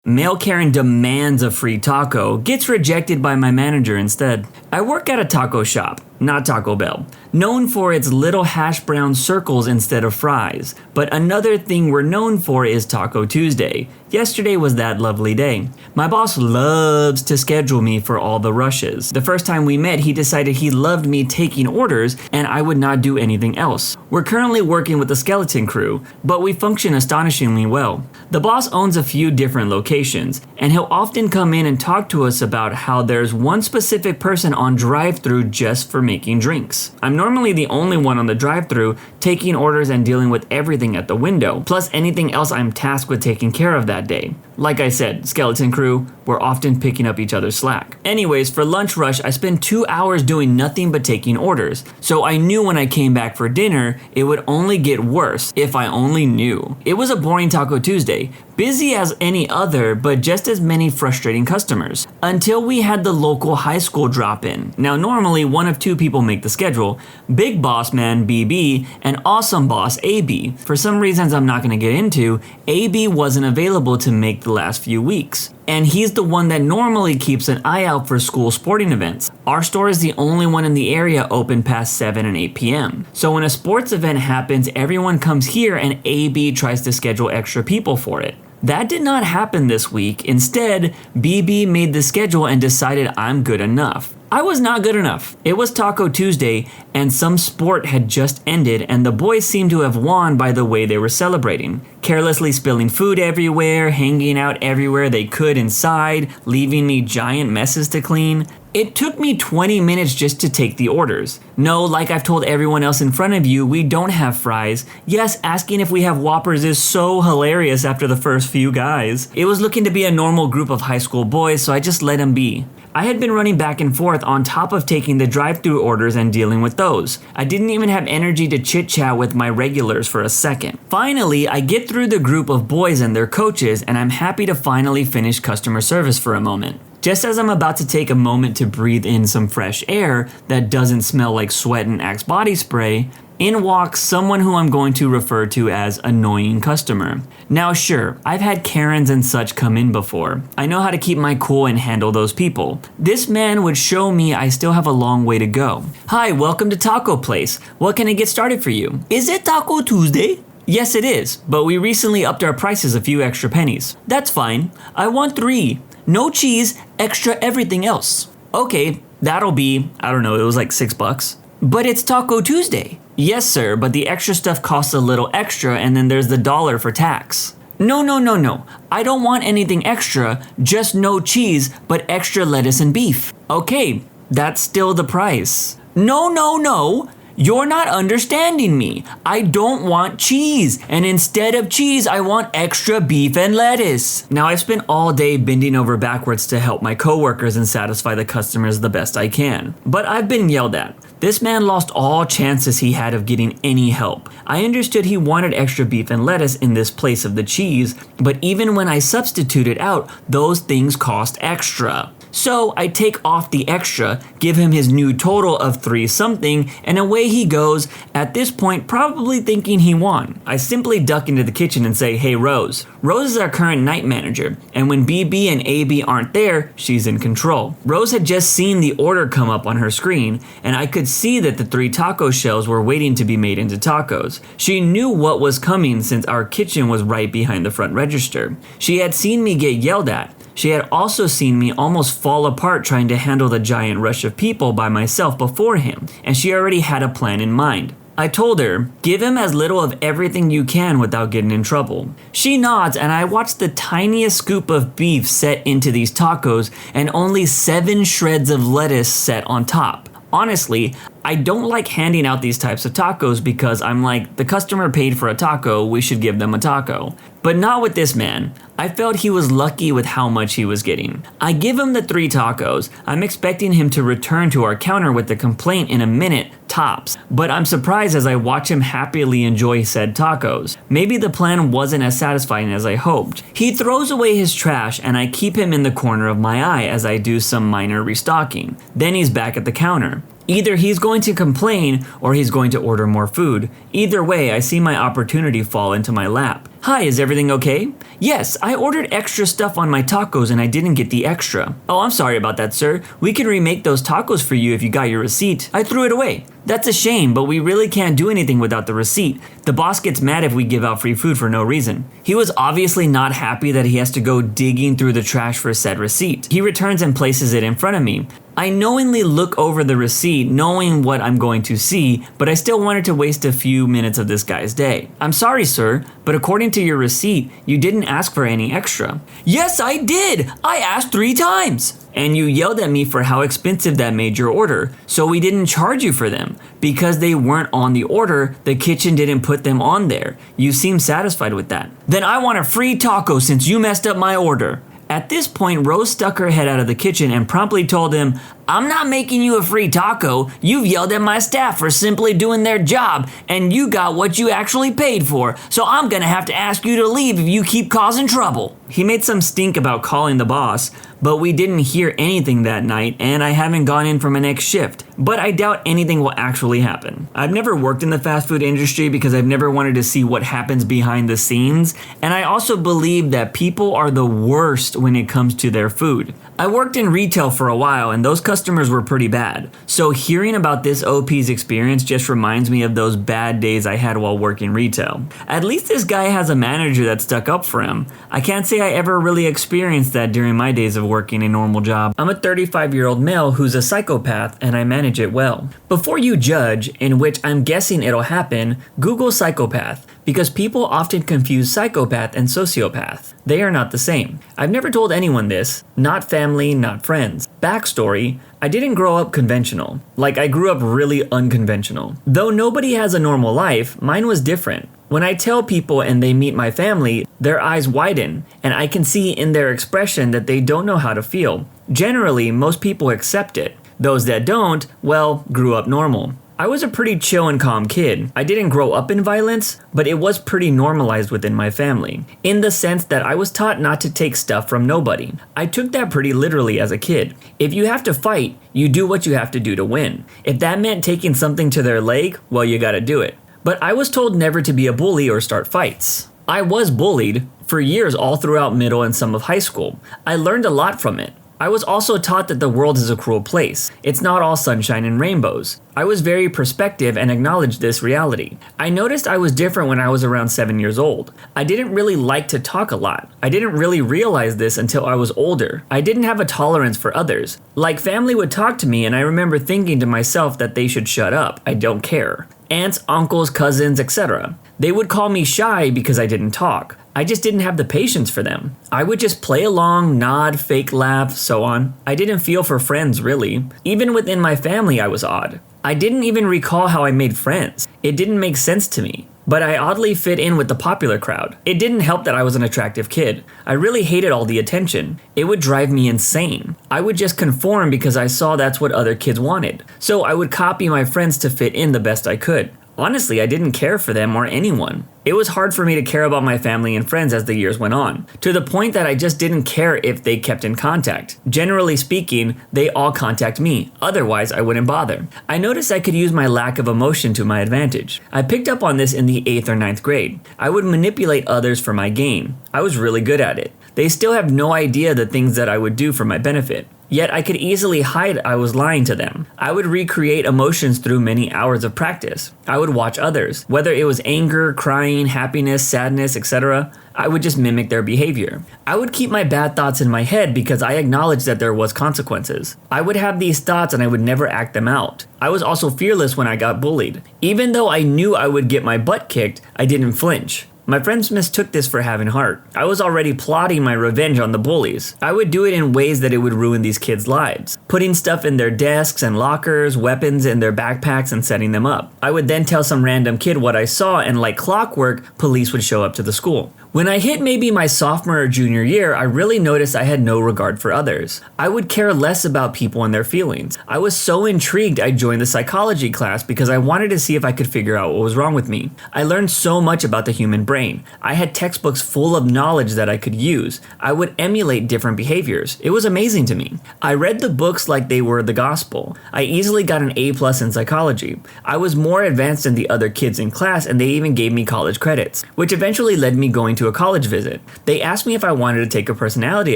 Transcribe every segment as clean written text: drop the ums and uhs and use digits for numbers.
Male Karen demands a free taco, gets rejected by my manager instead. I work at a taco shop, not Taco Bell, known for its little hash brown circles instead of fries. But another thing we're known for is Taco Tuesday. Yesterday was that lovely day. My boss loves to schedule me for all the rushes. The first time we met, he decided he loved me taking orders and I would not do anything else. We're currently working with the skeleton crew, but we function astonishingly well. The boss owns a few different locations, and he'll often come in and talk to us about how there's one specific person on drive-thru just for making drinks. I'm normally the only one on the drive-thru, taking orders and dealing with everything at the window, plus anything else I'm tasked with taking care of that day. Like I said, skeleton crew, we're often picking up each other's slack. Anyways, for lunch rush, I spent 2 hours doing nothing but taking orders. So I knew when I came back for dinner, it would only get worse if I only knew. It was a boring Taco Tuesday, busy as any other, but just as many frustrating customers. Until we had the local high school drop in. Now normally one of two people make the schedule, Big Boss Man BB and Awesome Boss AB. For some reasons I'm not going to get into, AB wasn't available to make the last few weeks. And he's the one that normally keeps an eye out for school sporting events. Our store is the only one in the area open past 7 and 8 p.m. So when a sports event happens, everyone comes here and AB tries to schedule extra people for it. That did not happen this week. Instead, BB made the schedule and decided I'm good enough. I was not good enough. It was Taco Tuesday and some sport had just ended and the boys seemed to have won by the way they were celebrating. Carelessly spilling food everywhere, hanging out everywhere they could inside, leaving me giant messes to clean. It took me 20 minutes just to take the orders. No, like I've told everyone else in front of you, we don't have fries. Yes, asking if we have Whoppers is so hilarious after the first few guys. It was looking to be a normal group of high school boys, so I just let them be. I had been running back and forth on top of taking the drive-thru orders and dealing with those. I didn't even have energy to chit-chat with my regulars for a second. Finally, I get through the group of boys and their coaches, and I'm happy to finally finish customer service for a moment. Just as I'm about to take a moment to breathe in some fresh air that doesn't smell like sweat and Axe body spray, in walks someone who I'm going to refer to as annoying customer. Now sure, I've had Karens and such come in before. I know how to keep my cool and handle those people. This man would show me I still have a long way to go. Hi, welcome to Taco Place. What can I get started for you? Is it Taco Tuesday? Yes it is, but we recently upped our prices a few extra pennies. That's fine. I want 3. No cheese, extra everything else. Okay, that'll be, I don't know, it was like $6. But it's Taco Tuesday. Yes sir, but the extra stuff costs a little extra and then there's the $1 for tax. No. I don't want anything extra, just no cheese, but extra lettuce and beef. Okay, that's still the price. No. You're not understanding me. I don't want cheese, and instead of cheese, I want extra beef and lettuce. Now, I've spent all day bending over backwards to help my coworkers and satisfy the customers the best I can. But I've been yelled at. This man lost all chances he had of getting any help. I understood he wanted extra beef and lettuce in this place of the cheese, but even when I substituted out, those things cost extra. So I take off the extra, give him his new total of 3 something, and away he goes, at this point probably thinking he won. I simply duck into the kitchen and say, hey Rose. Rose is our current night manager, and when BB and AB aren't there, she's in control. Rose had just seen the order come up on her screen, and I could see that the 3 taco shells were waiting to be made into tacos. She knew what was coming since our kitchen was right behind the front register. She had seen me get yelled at. She had also seen me almost fall apart trying to handle the giant rush of people by myself before him, and she already had a plan in mind. I told her, give him as little of everything you can without getting in trouble. She nods and I watch the tiniest scoop of beef set into these tacos and only 7 shreds of lettuce set on top. Honestly, I don't like handing out these types of tacos because I'm like, the customer paid for a taco, we should give them a taco. But not with this man. I felt he was lucky with how much he was getting. I give him the 3 tacos. I'm expecting him to return to our counter with the complaint in a minute, tops. But I'm surprised as I watch him happily enjoy said tacos. Maybe the plan wasn't as satisfying as I hoped. He throws away his trash and I keep him in the corner of my eye as I do some minor restocking. Then he's back at the counter. Either he's going to complain or he's going to order more food. Either way, I see my opportunity fall into my lap. Hi, is everything okay? Yes, I ordered extra stuff on my tacos and I didn't get the extra. Oh, I'm sorry about that, sir. We can remake those tacos for you if you got your receipt. I threw it away. That's a shame, but we really can't do anything without the receipt. The boss gets mad if we give out free food for no reason. He was obviously not happy that he has to go digging through the trash for said receipt. He returns and places it in front of me. I knowingly look over the receipt knowing what I'm going to see, but I still wanted to waste a few minutes of this guy's day. I'm sorry, sir, but according to your receipt, you didn't ask for any extra. Yes, I did! I asked 3 times! And you yelled at me for how expensive that made your order, so we didn't charge you for them. Because they weren't on the order, the kitchen didn't put them on there. You seem satisfied with that. Then I want a free taco since you messed up my order. At this point, Rose stuck her head out of the kitchen and promptly told him, I'm not making you a free taco. You've yelled at my staff for simply doing their job, and you got what you actually paid for, so I'm gonna have to ask you to leave if you keep causing trouble. He made some stink about calling the boss, but we didn't hear anything that night, and I haven't gone in for my next shift. But I doubt anything will actually happen. I've never worked in the fast food industry because I've never wanted to see what happens behind the scenes, and I also believe that people are the worst when it comes to their food. I worked in retail for a while, and those customers were pretty bad. So hearing about this OP's experience just reminds me of those bad days I had while working retail. At least this guy has a manager that stuck up for him. I can't say I ever really experienced that during my days of working a normal job. I'm a 35-year-old male who's a psychopath, and I manage it well. Before you judge, in which I'm guessing it'll happen, Google psychopath, because people often confuse psychopath and sociopath. They are not the same. I've never told anyone this, not family, not friends. Backstory, I didn't grow up conventional. Like, I grew up really unconventional. Though nobody has a normal life, mine was different. When I tell people and they meet my family, their eyes widen, and I can see in their expression that they don't know how to feel. Generally, most people accept it. Those that don't, well, grew up normal. I was a pretty chill and calm kid. I didn't grow up in violence, but it was pretty normalized within my family, in the sense that I was taught not to take stuff from nobody. I took that pretty literally as a kid. If you have to fight, you do what you have to do to win. If that meant taking something to their leg, well, you gotta do it. But I was told never to be a bully or start fights. I was bullied for years all throughout middle and some of high school. I learned a lot from it. I was also taught that the world is a cruel place. It's not all sunshine and rainbows. I was very perspective and acknowledged this reality. I noticed I was different when I was around 7 years old. I didn't really like to talk a lot. I didn't really realize this until I was older. I didn't have a tolerance for others. Like, family would talk to me and I remember thinking to myself that they should shut up. I don't care. Aunts, uncles, cousins, etc. They would call me shy because I didn't talk. I just didn't have the patience for them. I would just play along, nod, fake laugh, so on. I didn't feel for friends, really. Even within my family, I was odd. I didn't even recall how I made friends. It didn't make sense to me. But I oddly fit in with the popular crowd. It didn't help that I was an attractive kid. I really hated all the attention. It would drive me insane. I would just conform because I saw that's what other kids wanted. So I would copy my friends to fit in the best I could. Honestly, I didn't care for them or anyone. It was hard for me to care about my family and friends as the years went on, to the point that I just didn't care if they kept in contact. Generally speaking, they all contact me, otherwise I wouldn't bother. I noticed I could use my lack of emotion to my advantage. I picked up on this in the 8th or 9th grade. I would manipulate others for my gain. I was really good at it. They still have no idea the things that I would do for my benefit. Yet I could easily hide I was lying to them. I would recreate emotions through many hours of practice. I would watch others, whether it was anger, crying, happiness, sadness, etc. I would just mimic their behavior. I would keep my bad thoughts in my head because I acknowledged that there was consequences. I would have these thoughts and I would never act them out. I was also fearless when I got bullied. Even though I knew I would get my butt kicked, I didn't flinch. My friends mistook this for having heart. I was already plotting my revenge on the bullies. I would do it in ways that it would ruin these kids' lives. Putting stuff in their desks and lockers, weapons in their backpacks, and setting them up. I would then tell some random kid what I saw, and like clockwork, police would show up to the school. When I hit maybe my sophomore or junior year, I really noticed I had no regard for others. I would care less about people and their feelings. I was so intrigued I joined the psychology class because I wanted to see if I could figure out what was wrong with me. I learned so much about the human brain. I had textbooks full of knowledge that I could use. I would emulate different behaviors. It was amazing to me. I read the books like they were the gospel. I easily got an A+ in psychology. I was more advanced than the other kids in class, and they even gave me college credits, which eventually led me going to a college visit. They asked me if I wanted to take a personality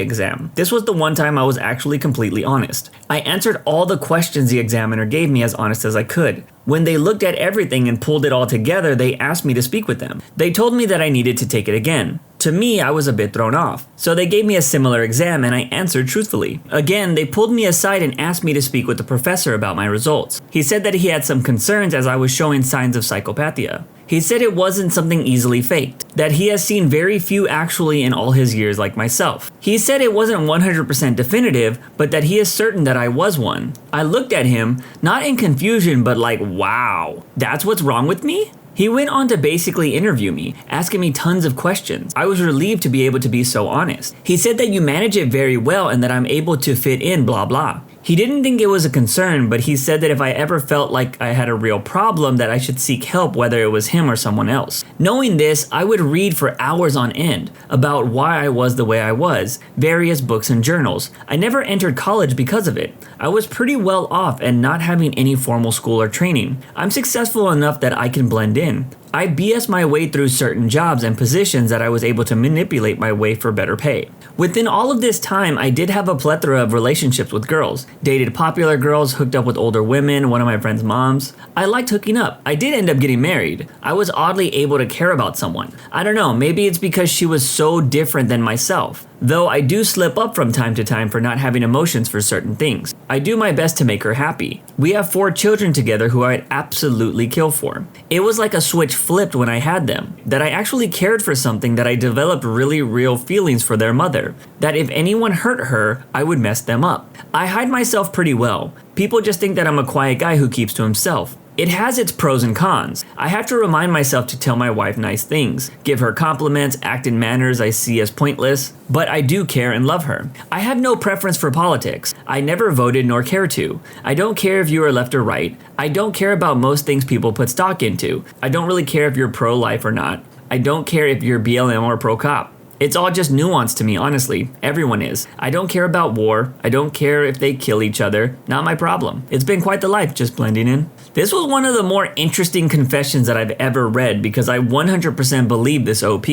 exam. This was the one time I was actually completely honest. I answered all the questions the examiner gave me as honest as I could. When they looked at everything and pulled it all together, they asked me to speak with them. They told me that I needed to take it again. To me, I was a bit thrown off. So they gave me a similar exam and I answered truthfully. Again, they pulled me aside and asked me to speak with the professor about my results. He said that he had some concerns as I was showing signs of psychopathia. He said it wasn't something easily faked, that he has seen very few actually in all his years like myself. He said it wasn't 100% definitive, but that he is certain that I was one. I looked at him, not in confusion, but like, wow, that's what's wrong with me? He went on to basically interview me, asking me tons of questions. I was relieved to be able to be so honest. He said that you manage it very well and that I'm able to fit in, blah blah. He didn't think it was a concern, but he said that if I ever felt like I had a real problem that I should seek help, whether it was him or someone else. Knowing this, I would read for hours on end about why I was the way I was, various books and journals. I never entered college because of it. I was pretty well off and not having any formal school or training. I'm successful enough that I can blend in. I BS my way through certain jobs and positions that I was able to manipulate my way for better pay. Within all of this time, I did have a plethora of relationships with girls. Dated popular girls, hooked up with older women, one of my friend's moms. I liked hooking up. I did end up getting married. I was oddly able to care about someone. I don't know, maybe it's because she was so different than myself. Though I do slip up from time to time for not having emotions for certain things. I do my best to make her happy. We have 4 children together who I'd absolutely kill for. It was like a switch flipped when I had them. That I actually cared for something, that I developed really real feelings for their mother. That if anyone hurt her, I would mess them up. I hide myself pretty well. People just think that I'm a quiet guy who keeps to himself. It has its pros and cons. I have to remind myself to tell my wife nice things, give her compliments, act in manners I see as pointless, but I do care and love her. I have no preference for politics. I never voted nor care to. I don't care if you are left or right. I don't care about most things people put stock into. I don't really care if you're pro-life or not. I don't care if you're BLM or pro-cop. It's all just nuance to me, honestly. Everyone is. I don't care about war. I don't care if they kill each other. Not my problem. It's been quite the life just blending in. This was one of the more interesting confessions that I've ever read because I 100% believe this OP.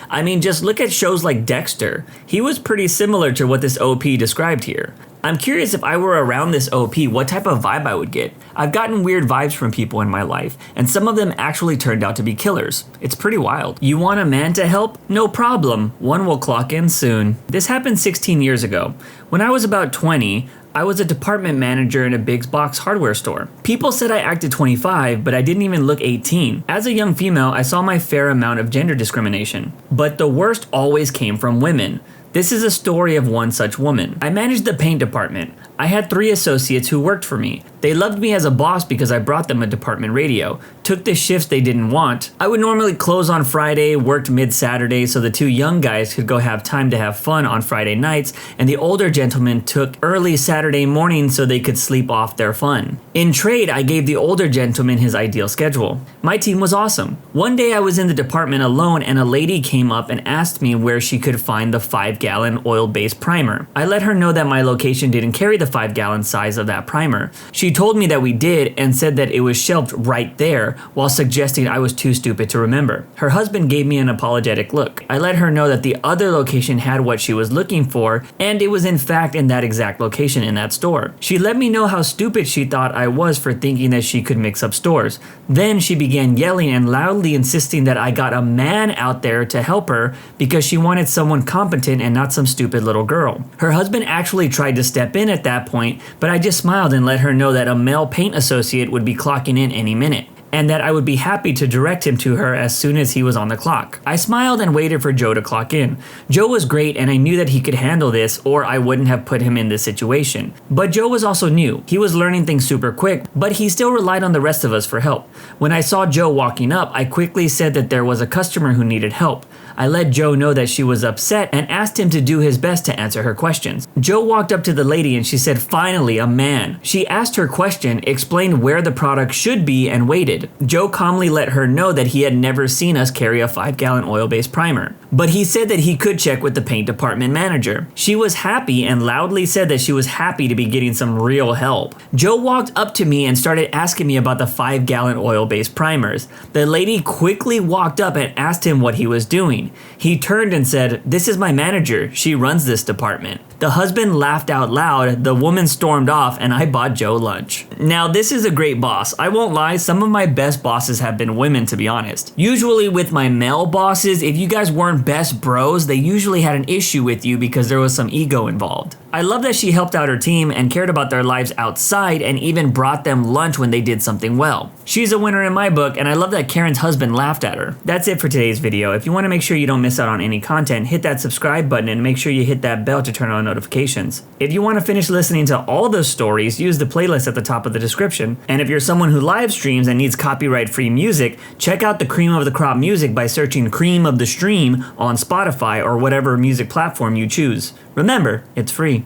I mean, just look at shows like Dexter. He was pretty similar to what this OP described here. I'm curious if I were around this OP, what type of vibe I would get. I've gotten weird vibes from people in my life, and some of them actually turned out to be killers. It's pretty wild. You want a man to help? No problem. One will clock in soon. This happened 16 years ago. When I was about 20, I was a department manager in a big box hardware store. People said I acted 25, but I didn't even look 18. As a young female, I saw my fair amount of gender discrimination. But the worst always came from women. This is a story of one such woman. I managed the paint department. I had 3 associates who worked for me. They loved me as a boss because I brought them a department radio, took the shifts they didn't want. I would normally close on Friday, worked mid-Saturday so the 2 young guys could go have time to have fun on Friday nights, and the older gentlemen took early Saturday morning so they could sleep off their fun. In trade, I gave the older gentleman his ideal schedule. My team was awesome. One day I was in the department alone and a lady came up and asked me where she could find the 5-gallon oil-based primer. I let her know that my location didn't carry the 5-gallon size of that primer. She told me that we did and said that it was shelved right there while suggesting I was too stupid to remember. Her husband gave me an apologetic look. I let her know that the other location had what she was looking for and it was in fact in that exact location in that store. She let me know how stupid she thought I was for thinking that she could mix up stores. Then she began yelling and loudly insisting that I got a man out there to help her because she wanted someone competent and not some stupid little girl. Her husband actually tried to step in at that point, but I just smiled and let her know that a male paint associate would be clocking in any minute, and that I would be happy to direct him to her as soon as he was on the clock. I smiled and waited for Joe to clock in. Joe was great and I knew that he could handle this or I wouldn't have put him in this situation. But Joe was also new. He was learning things super quick, but he still relied on the rest of us for help. When I saw Joe walking up, I quickly said that there was a customer who needed help. I let Joe know that she was upset and asked him to do his best to answer her questions. Joe walked up to the lady and she said, "Finally, a man." She asked her question, explained where the product should be, and waited. Joe calmly let her know that he had never seen us carry a 5-gallon oil-based primer, but he said that he could check with the paint department manager. She was happy and loudly said that she was happy to be getting some real help. Joe walked up to me and started asking me about the 5-gallon oil-based primers. The lady quickly walked up and asked him what he was doing. mean? He turned and said, "This is my manager. She runs this department." The husband laughed out loud, the woman stormed off, and I bought Joe lunch. Now, this is a great boss. I won't lie, some of my best bosses have been women, to be honest. Usually with my male bosses, if you guys weren't best bros, they usually had an issue with you because there was some ego involved. I love that she helped out her team and cared about their lives outside and even brought them lunch when they did something well. She's a winner in my book, and I love that Karen's husband laughed at her. That's it for today's video. If you want to make sure you don't miss out on any content, hit that subscribe button and make sure you hit that bell to turn on notifications. If you want to finish listening to all those stories, use the playlist at the top of the description. And if you're someone who live streams and needs copyright-free music, check out the Cream of the Crop music by searching Cream of the Stream on Spotify or whatever music platform you choose. Remember, it's free.